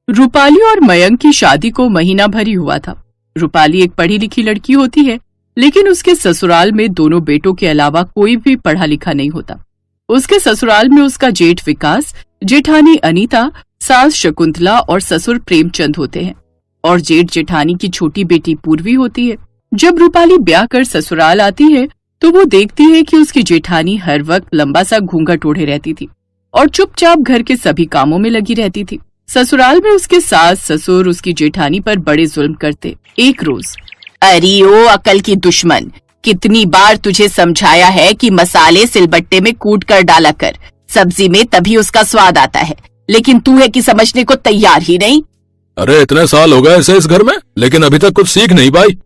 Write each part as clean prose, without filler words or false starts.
रूपाली और मयंक की शादी को महीना भर ही हुआ था। रूपाली एक पढ़ी लिखी लड़की होती है, लेकिन उसके ससुराल में दोनों बेटों के अलावा कोई भी पढ़ा लिखा नहीं होता। उसके ससुराल में उसका जेठ विकास, जेठानी अनीता, सास शकुंतला और ससुर प्रेमचंद होते हैं और जेठ जेठानी की छोटी बेटी पूर्वी होती है। जब रूपाली ब्याह कर ससुराल आती है तो वो देखती है कि उसकी जेठानी हर वक्त लंबा सा घूंघट ओढ़े रहती थी और चुपचाप घर के सभी कामों में लगी रहती थी। ससुराल में उसके सास ससुर उसकी जेठानी पर बड़े जुल्म करते। एक रोज, अरे ओ अकल की दुश्मन, कितनी बार तुझे समझाया है कि मसाले सिलबट्टे में कूट कर डाला कर, सब्जी में तभी उसका स्वाद आता है, लेकिन तू है कि समझने को तैयार ही नहीं। अरे इतने साल हो गए इसे इस घर में, लेकिन अभी तक कुछ सीख नहीं पाई।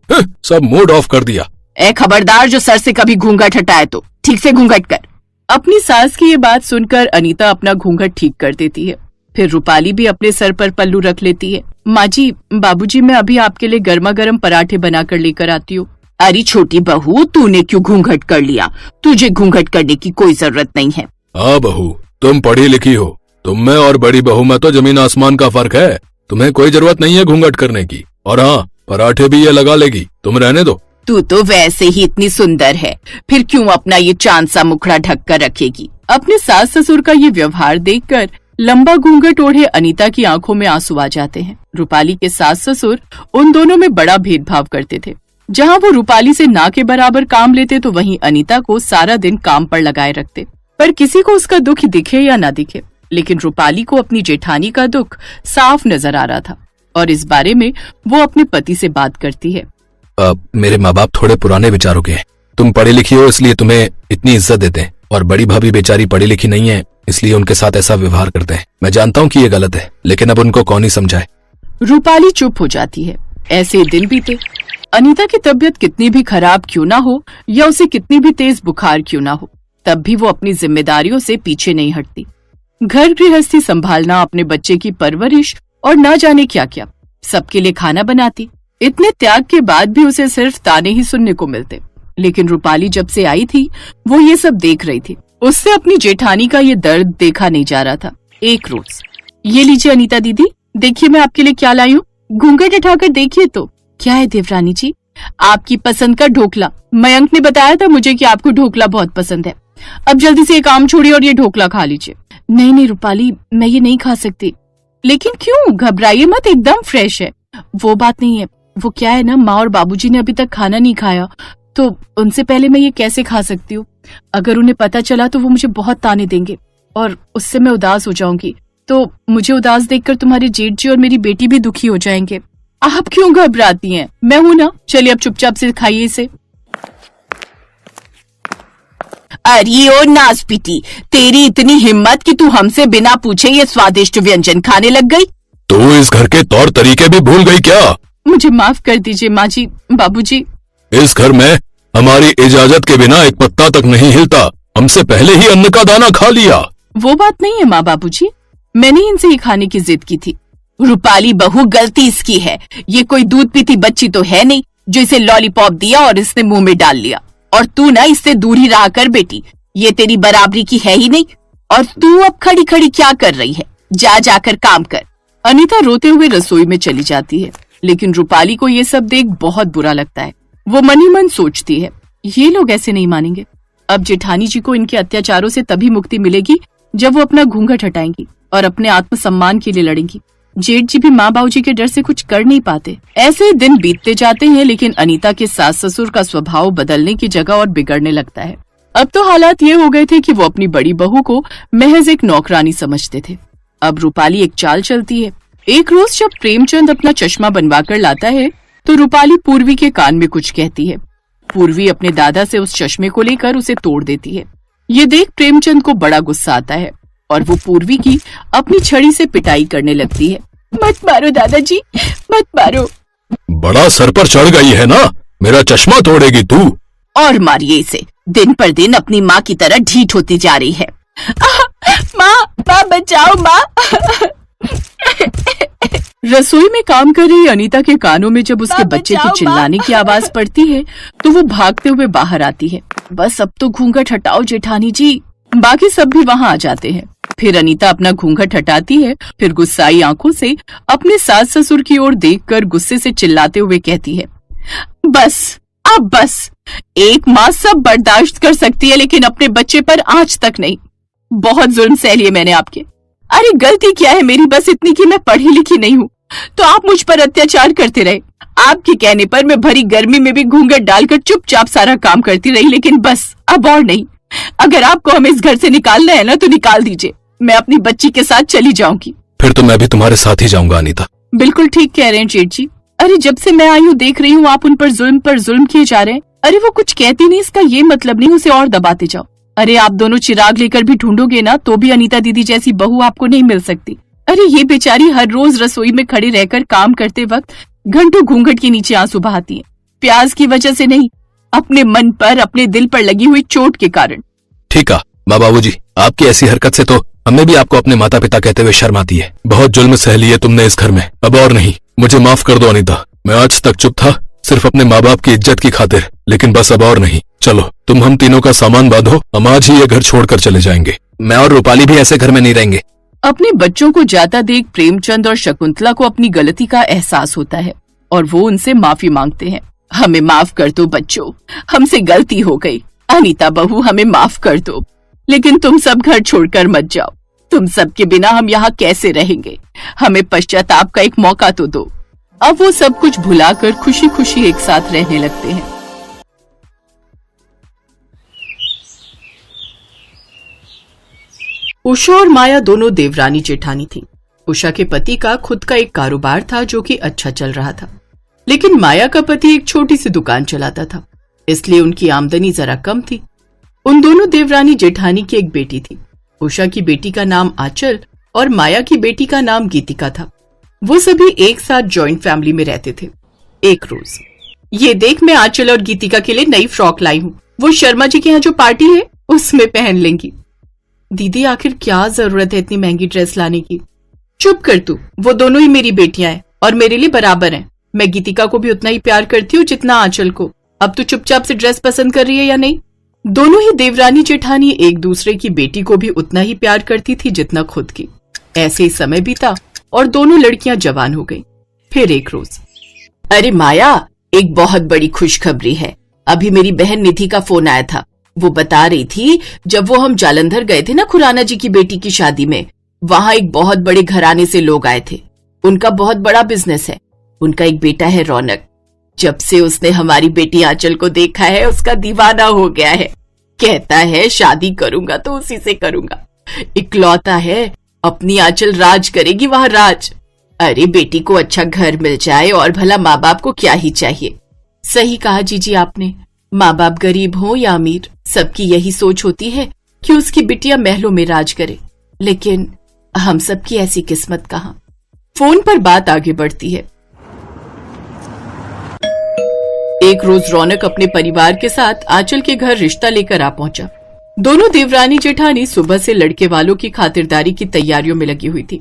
सब मूड ऑफ कर दिया। ए खबरदार, जो सर से कभी घूंघट हटाए तो ठीक से घूंघट कर। अपनी सास की ये बात सुनकर अनीता अपना घूंघट ठीक कर देती है। फिर रूपाली भी अपने सर पर पल्लू रख लेती है। माँ जी, बाबूजी, मैं अभी आपके लिए गर्मा गर्म पराठे बनाकर लेकर आती हूँ। अरे छोटी बहू, तूने क्यों घूंघट कर लिया? तुझे घूंघट करने की कोई जरूरत नहीं है। हाँ बहू, तुम पढ़ी लिखी हो, तुम में और बड़ी बहू में तो जमीन आसमान का फर्क है। तुम्हें कोई जरूरत नहीं है घूंघट करने की। और हाँ, पराठे भी ये लगा लेगी, तुम रहने दो। तू तो वैसे ही इतनी सुंदर है, फिर क्यों अपना ये चांद सा मुखड़ा ढक कर रखेगी? अपने सास ससुर का ये व्यवहार देखकर लंबा घूंघट ओढ़े अनीता की आंखों में आंसू आ जाते हैं। रूपाली के सास ससुर उन दोनों में बड़ा भेदभाव करते थे। जहाँ वो रूपाली से ना के बराबर काम लेते तो वहीं अनीता को सारा दिन काम पर लगाए रखते। पर किसी को उसका दुख दिखे या ना दिखे, लेकिन रूपाली को अपनी जेठानी का दुख साफ नजर आ रहा था और इस बारे में वो अपने पति से बात करती है। मेरे माँ बाप थोड़े पुराने विचारों के हैं। तुम पढ़ी लिखी हो इसलिए तुम्हें इतनी इज्जत देते हैं, और बड़ी भाभी बेचारी पढ़ी लिखी नहीं है इसलिए उनके साथ ऐसा व्यवहार करते हैं। मैं जानता हूँ कि ये गलत है, लेकिन अब उनको कौन ही समझाए। रूपाली चुप हो जाती है। ऐसे दिन बीते। अनीता की तबीयत कितनी भी खराब क्यों ना हो या उसे कितनी भी तेज बुखार क्यों ना हो, तब भी वो अपनी जिम्मेदारियों से पीछे नहीं हटती। घर गृहस्थी संभालना, अपने बच्चे की परवरिश और न जाने क्या क्या, सबके लिए खाना बनाती। इतने त्याग के बाद भी उसे सिर्फ ताने ही सुनने को मिलते। लेकिन रूपाली जब से आई थी वो ये सब देख रही थी। उससे अपनी जेठानी का ये दर्द देखा नहीं जा रहा था। एक रोज, ये लीजिए अनीता दीदी, देखिए मैं आपके लिए क्या लाई हूँ। घूंघट उठाकर देखिए तो। क्या है देवरानी जी? आपकी पसंद का ढोकला। मयंक ने बताया था मुझे कि आपको ढोकला बहुत पसंद है। अब जल्दी से ये काम छोड़िए और ये ढोकला खा लीजिए। नहीं नहीं रूपाली, मैं ये नहीं खा सकती। लेकिन क्यों? घबराइए मत, एकदम फ्रेश है। वो बात नहीं है, वो क्या है ना, माँ और बाबूजी ने अभी तक खाना नहीं खाया, तो उनसे पहले मैं ये कैसे खा सकती हूँ? अगर उन्हें पता चला तो वो मुझे बहुत ताने देंगे और उससे मैं उदास हो जाऊंगी। तो मुझे उदास देखकर तुम्हारे जेठ जी और मेरी बेटी भी दुखी हो जाएंगे। आप क्यों घबराती हैं? मैं हूं ना। चलिए अब चुपचाप से खाइए इसे। अरे ओ नासपीटी, तेरी इतनी हिम्मत कि तू हमसे बिना पूछे ये स्वादिष्ट व्यंजन खाने लग गई। तू इस घर के तौर तरीके भी भूल गई क्या? मुझे माफ कर दीजिए माँ जी, बाबूजी। इस घर में हमारी इजाजत के बिना एक पत्ता तक नहीं हिलता। हमसे पहले ही अन्न का दाना खा लिया। वो बात नहीं है माँ बाबूजी, मैंने इनसे ही खाने की जिद की थी। रूपाली बहू, गलती इसकी है। ये कोई दूध पीती बच्ची तो है नहीं जो इसे लॉलीपॉप दिया और इसने मुंह में डाल लिया। और तू ना इससे दूर ही रहा कर बेटी, ये तेरी बराबरी की है ही नहीं। और तू अब खड़ी खड़ी क्या कर रही है? जा जाकर काम कर। अनीता रोते हुए रसोई में चली जाती है, लेकिन रूपाली को ये सब देख बहुत बुरा लगता है। वो मन ही मन सोचती है, ये लोग ऐसे नहीं मानेंगे। अब जेठानी जी को इनके अत्याचारों से तभी मुक्ति मिलेगी जब वो अपना घूंघट हटाएंगी और अपने आत्मसम्मान के लिए लड़ेंगी। जेठ जी भी माँ बाबूजी के डर से कुछ कर नहीं पाते। ऐसे दिन बीतते जाते हैं, लेकिन अनीता के सास ससुर का स्वभाव बदलने की जगह और बिगड़ने लगता है। अब तो हालात ये हो गए थे कि वो अपनी बड़ी बहू को महज एक नौकरानी समझते थे। अब रूपाली एक चाल चलती है। एक रोज जब प्रेमचंद अपना चश्मा बनवा कर लाता है तो रूपाली पूर्वी के कान में कुछ कहती है। पूर्वी अपने दादा से उस चश्मे को लेकर उसे तोड़ देती है। ये देख प्रेमचंद को बड़ा गुस्सा आता है और वो पूर्वी की अपनी छड़ी से पिटाई करने लगती है। मत मारो दादाजी, मत मारो। बड़ा सर पर चढ़ गई है ना, मेरा चश्मा तोड़ेगी तू। और मारिए इसे, दिन पर दिन अपनी माँ की तरह ढीठ होती जा रही है। माँ बचाओ माँ। रसोई में काम कर रही अनीता के कानों में जब उसके बच्चे की चिल्लाने की आवाज पड़ती है तो वो भागते हुए बाहर आती है। बस अब तो घूंघट हटाओ जेठानी जी। बाकी सब भी वहाँ आ जाते हैं। फिर अनीता अपना घूंघट हटाती है, फिर गुस्साई आंखों से अपने सास ससुर की ओर देखकर गुस्से से चिल्लाते हुए कहती है, बस अब बस। एक माँ सब बर्दाश्त कर सकती है लेकिन अपने बच्चे पर आंच तक नहीं। बहुत जुल्म सह लिए मैंने आपके। अरे गलती क्या है मेरी, बस इतनी कि मैं पढ़ी लिखी नहीं हूँ तो आप मुझ पर अत्याचार करते रहे। आपके कहने पर मैं भरी गर्मी में भी घूंघट डालकर चुपचाप सारा काम करती रही, लेकिन बस अब और नहीं। अगर आपको हमें इस घर से निकालना है ना तो निकाल दीजिए, मैं अपनी बच्ची के साथ चली जाऊंगी। फिर तो मैं भी तुम्हारे साथ ही जाऊंगा अनीता। बिल्कुल ठीक कह रहे हैं जेठ जी। अरे जब से मैं आई हूँ देख रही हूँ आप उन पर जुल्म किए जा रहे हैं। अरे वो कुछ कहती नहीं, इसका ये मतलब नहीं उसे और दबाते जाओ। अरे आप दोनों चिराग लेकर भी ढूंढोगे ना तो भी अनीता दीदी जैसी बहू आपको नहीं मिल सकती। अरे ये बेचारी हर रोज रसोई में खड़ी रहकर काम करते वक्त घंटों घूंघट के नीचे आंसू बहाती है, प्याज की वजह से नहीं, अपने मन पर अपने दिल पर लगी हुई चोट के कारण। ठीक है माँ बाबूजी, आपकी ऐसी हरकत से तो हमें भी आपको अपने माता पिता कहते हुए शर्म आती है। बहुत जुल्म सह लिया तुमने इस घर में, अब और नहीं। मुझे माफ कर दो अनीता, मैं आज तक चुप था सिर्फ अपने माँ बाप की इज्जत की खातिर, लेकिन बस अब और नहीं। चलो तुम हम तीनों का सामान बांधो, हम आज ही ये घर छोड़कर चले जाएंगे। मैं और रूपाली भी ऐसे घर में नहीं रहेंगे। अपने बच्चों को जाता देख प्रेमचंद और शकुंतला को अपनी गलती का एहसास होता है और वो उनसे माफी मांगते हैं। हमें माफ कर दो बच्चों, हमसे गलती हो गई। अनीता बहू हमें माफ कर दो, लेकिन तुम सब घर छोड़कर मत जाओ। तुम सबके बिना हम यहाँ कैसे रहेंगे? हमें पश्चाताप का एक मौका तो दो। अब वो सब कुछ भुलाकर खुशी खुशी एक साथ रहने लगते हैं। उषा और माया दोनों देवरानी जेठानी थीं। उषा के पति का खुद का एक कारोबार था जो कि अच्छा चल रहा था, लेकिन माया का पति एक छोटी सी दुकान चलाता था, इसलिए उनकी आमदनी जरा कम थी। उन दोनों देवरानी जेठानी की एक बेटी थी। उषा की बेटी का नाम आंचल और माया की बेटी का नाम गीतिका था। वो सभी एक साथ जॉइंट फैमिली में रहते थे। एक रोज, ये देख मैं आंचल और गीतिका के लिए नई फ्रॉक लाई हूँ, वो शर्मा जी के यहाँ जो पार्टी है उसमें पहन लेंगी। दीदी आखिर क्या जरूरत है इतनी महंगी ड्रेस लाने की? चुप कर तू, वो दोनों ही मेरी बेटियां हैं और मेरे लिए बराबर हैं। मैं गीतिका को भी उतना ही प्यार करती हूँ जितना आंचल को। अब तू चुपचाप से ड्रेस पसंद कर रही है या नहीं? दोनों ही देवरानी जेठानी एक दूसरे की बेटी को भी उतना ही प्यार करती थी जितना खुद की। ऐसे ही समय बीता और दोनों लड़कियां जवान हो गईं। फिर एक रोज, अरे माया, एक बहुत बड़ी खुशखबरी है। अभी मेरी बहन निधि का फोन आया था। वो बता रही थी जब वो हम जालंधर गए थे ना खुराना जी की बेटी की शादी में, वहां एक बहुत बड़े घराने से लोग आए थे। उनका बहुत बड़ा बिजनेस है। उनका एक बेटा है रौनक। जब से उसने हमारी बेटी आंचल को देखा है उसका दीवाना हो गया है। कहता है शादी करूंगा तो उसी से करूंगा। इकलौता है, अपनी आंचल राज करेगी वहां राज। अरे बेटी को अच्छा घर मिल जाए और भला माँ बाप को क्या ही चाहिए। सही कहा जीजी आपने, माँ बाप गरीब हो या अमीर, सबकी यही सोच होती है कि उसकी बिटिया महलों में राज करे, लेकिन हम सबकी ऐसी किस्मत कहाँ। फोन पर बात आगे बढ़ती है। एक रोज रौनक अपने परिवार के साथ आंचल के घर रिश्ता लेकर आ पहुंचा। दोनों देवरानी जेठानी सुबह से लड़के वालों की खातिरदारी की तैयारियों में लगी हुई थी,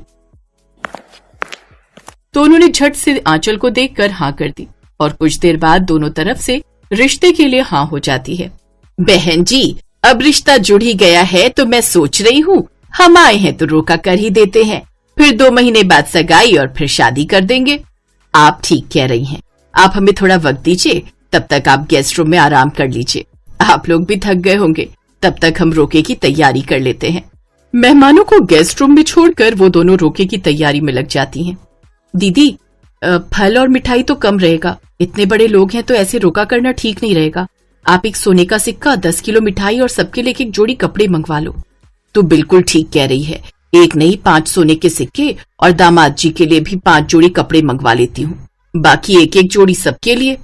तो उन्होंने झट से आंचल को देखकर हाँ कर दी और कुछ देर बाद दोनों तरफ से रिश्ते के लिए हाँ हो जाती है। बहन जी, अब रिश्ता जुड़ ही गया है तो मैं सोच रही हूँ हम आए हैं तो रोका कर ही देते हैं, फिर 2 महीने बाद सगाई और फिर शादी कर देंगे। आप ठीक कह रही हैं, आप हमें थोड़ा वक्त दीजिए, तब तक आप गेस्ट रूम में आराम कर लीजिए। आप लोग भी थक गए होंगे, तब तक हम रोके की तैयारी कर लेते हैं। मेहमानों को गेस्ट रूम में छोड़कर वो दोनों रोके की तैयारी में लग जाती हैं। दीदी, फल और मिठाई तो कम रहेगा, इतने बड़े लोग हैं तो ऐसे रोका करना ठीक नहीं रहेगा। आप एक सोने का सिक्का, 10 किलो मिठाई और सबके लिए एक जोड़ी कपड़े मंगवा लो। तो बिल्कुल ठीक कह रही है, एक नहीं 5 सोने के सिक्के और दामाद जी के लिए भी 5 जोड़ी कपड़े मंगवा लेती हूँ, बाकी एक एक जोड़ी सबके लिए।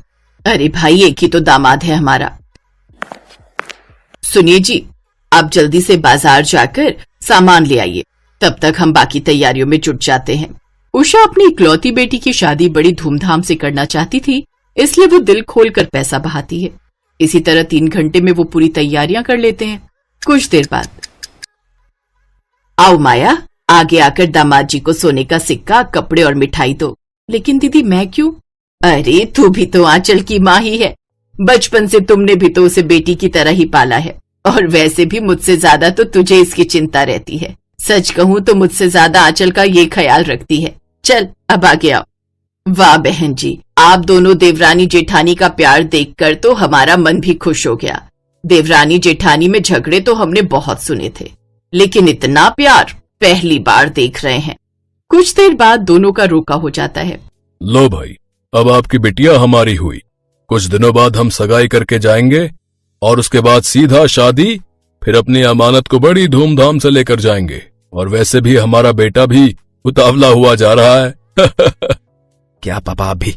अरे भाई, एक ही तो दामाद है हमारा। सुनिए जी, आप जल्दी से बाजार जाकर सामान ले आइए, तब तक हम बाकी तैयारियों में जुट जाते हैं। उषा अपनी इकलौती बेटी की शादी बड़ी धूमधाम से करना चाहती थी, इसलिए वो दिल खोलकर पैसा बहाती है। इसी तरह 3 घंटे में वो पूरी तैयारियां कर लेते हैं। कुछ देर बाद, आओ माया, आगे आकर दामाद जी को सोने का सिक्का, कपड़े और मिठाई दो। लेकिन दीदी मैं क्यों? अरे तू भी तो आंचल की माँ ही है, बचपन से तुमने भी तो उसे बेटी की तरह ही पाला है, और वैसे भी मुझसे ज्यादा तो तुझे इसकी चिंता रहती है। सच कहूँ तो मुझसे ज्यादा आंचल का ये ख्याल रखती है। चल अब आगे आओ। वाह बहन जी, आप दोनों देवरानी जेठानी का प्यार देखकर तो हमारा मन भी खुश हो गया। देवरानी जेठानी में झगड़े तो हमने बहुत सुने थे, लेकिन इतना प्यार पहली बार देख रहे हैं। कुछ देर बाद दोनों का रोका हो जाता है। लो भाई, अब आपकी बिटिया हमारी हुई। कुछ दिनों बाद हम सगाई करके जाएंगे और उसके बाद सीधा शादी, फिर अपनी अमानत को बड़ी धूमधाम से लेकर जाएंगे। और वैसे भी हमारा बेटा भी उतावला हुआ जा रहा है। क्या पापा आप भी?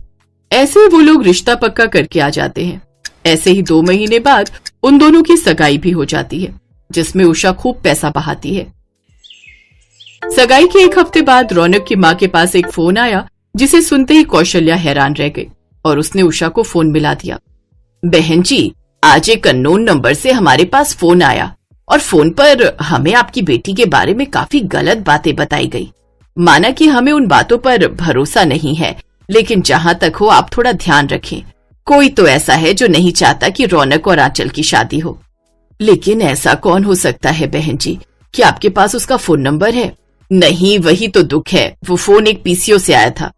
ऐसे वो लोग रिश्ता पक्का करके आ जाते हैं। ऐसे ही 2 महीने बाद उन दोनों की सगाई भी हो जाती है, जिसमें उषा खूब पैसा बहाती है। सगाई के 1 हफ्ते बाद रौनक की माँ के पास एक फोन आया, जिसे सुनते ही कौशल्या हैरान रह गई और उसने उषा को फोन मिला दिया। बहन जी, आज एक अननोन नंबर से हमारे पास फोन आया और फोन पर हमें आपकी बेटी के बारे में काफी गलत बातें बताई गई। माना कि हमें उन बातों पर भरोसा नहीं है, लेकिन जहाँ तक हो आप थोड़ा ध्यान रखें। कोई तो ऐसा है जो नहीं चाहता कि रौनक और आंचल की शादी हो। लेकिन ऐसा कौन हो सकता है बहन जी? क्या आपके पास उसका फोन नंबर है? नहीं, वही तो दुख है, वो फोन एक पीसीओ से आया था।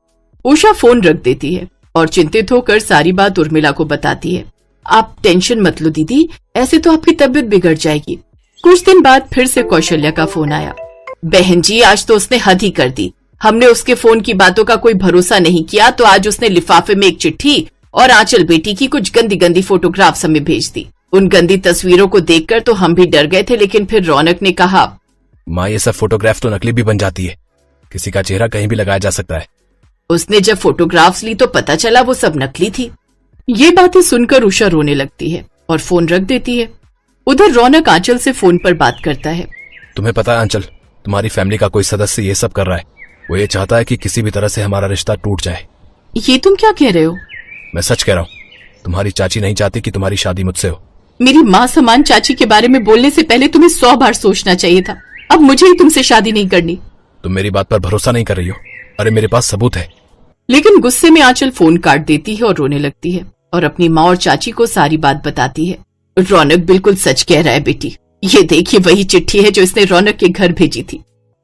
उषा फोन रख देती है और चिंतित होकर सारी बात उर्मिला को बताती है। आप टेंशन मत लो दीदी, ऐसे तो आपकी तबीयत बिगड़ जाएगी। कुछ दिन बाद फिर से कौशल्या का फोन आया। बहन जी, आज तो उसने हद ही कर दी। हमने उसके फोन की बातों का कोई भरोसा नहीं किया, तो आज उसने लिफाफे में एक चिट्ठी और आंचल बेटी की कुछ गंदी गंदी फोटोग्राफ्स हमें भेज दी। उन गंदी तस्वीरों को देखकर तो हम भी डर गए थे, लेकिन फिर रौनक ने कहा, माँ ये सब फोटोग्राफ तो नकली भी बन जाती है, किसी का चेहरा कहीं भी लगाया जा सकता है। उसने जब फोटोग्राफ्स ली तो पता चला वो सब नकली थी। ये बातें सुनकर उषा रोने लगती है और फोन रख देती है। उधर रौनक आंचल से फोन पर बात करता है। तुम्हें पता है आंचल, तुम्हारी फैमिली का कोई सदस्य ये सब कर रहा है। वो ये चाहता है कि किसी भी तरह से हमारा रिश्ता टूट जाए। ये तुम क्या कह रहे हो? मैं सच कह रहा हूँ। तुम्हारी चाची नहीं चाहती कि तुम्हारी शादी मुझसे हो। मेरी माँ समान चाची के बारे में बोलने से पहले तुम्हें 100 बार सोचना चाहिए था। अब मुझे ही तुमसे शादी नहीं करनी। तुम मेरी बात पर भरोसा नहीं कर रही हो। अरे मेरे पास सबूत है। लेकिन गुस्से में आंचल फोन काट देती है और रोने लगती है और अपनी माँ और चाची को सारी बात बताती है। रौनक बिल्कुल सच कह रहा है बेटी। ये देखिए वही चिट्ठी है जो इसने रौनक के घर भेजी थी।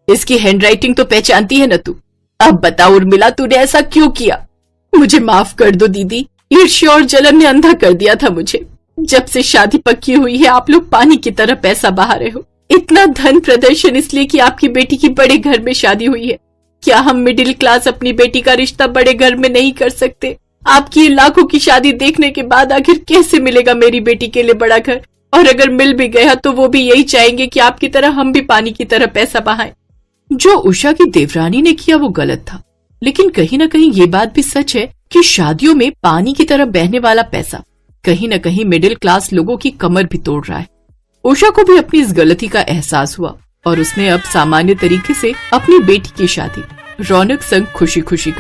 इसकी हैंडराइटिंग तो पहचानती है न तू? अब बता उर्मिला, तूने ऐसा क्यों किया? मुझे माफ कर दो दीदी, ईर्ष्या और जलन ने अंधा कर दिया था मुझे। जब से शादी पक्की हुई है आप लोग पानी की तरह पैसा बहा रहे हो। इतना धन प्रदर्शन इसलिए कि आपकी बेटी की बड़े घर में शादी हुई है। क्या हम मिडिल क्लास अपनी बेटी का रिश्ता बड़े घर में नहीं कर सकते? आपकी ये लाखों की शादी देखने के बाद आखिर कैसे मिलेगा मेरी बेटी के लिए बड़ा घर? और अगर मिल भी गया तो वो भी यही चाहेंगे कि आपकी तरह हम भी पानी की तरह पैसा बहाएं। जो उषा की देवरानी ने किया वो गलत था, लेकिन कहीं न कहीं ये बात भी सच है कि शादियों में पानी की तरह बहने वाला पैसा कहीं न कहीं मिडिल क्लास लोगों की कमर भी तोड़ रहा है। उषा को भी अपनी इस गलती का एहसास हुआ और उसने अब सामान्य तरीके से अपनी बेटी की शादी रौनक संग खुशी खुशी कर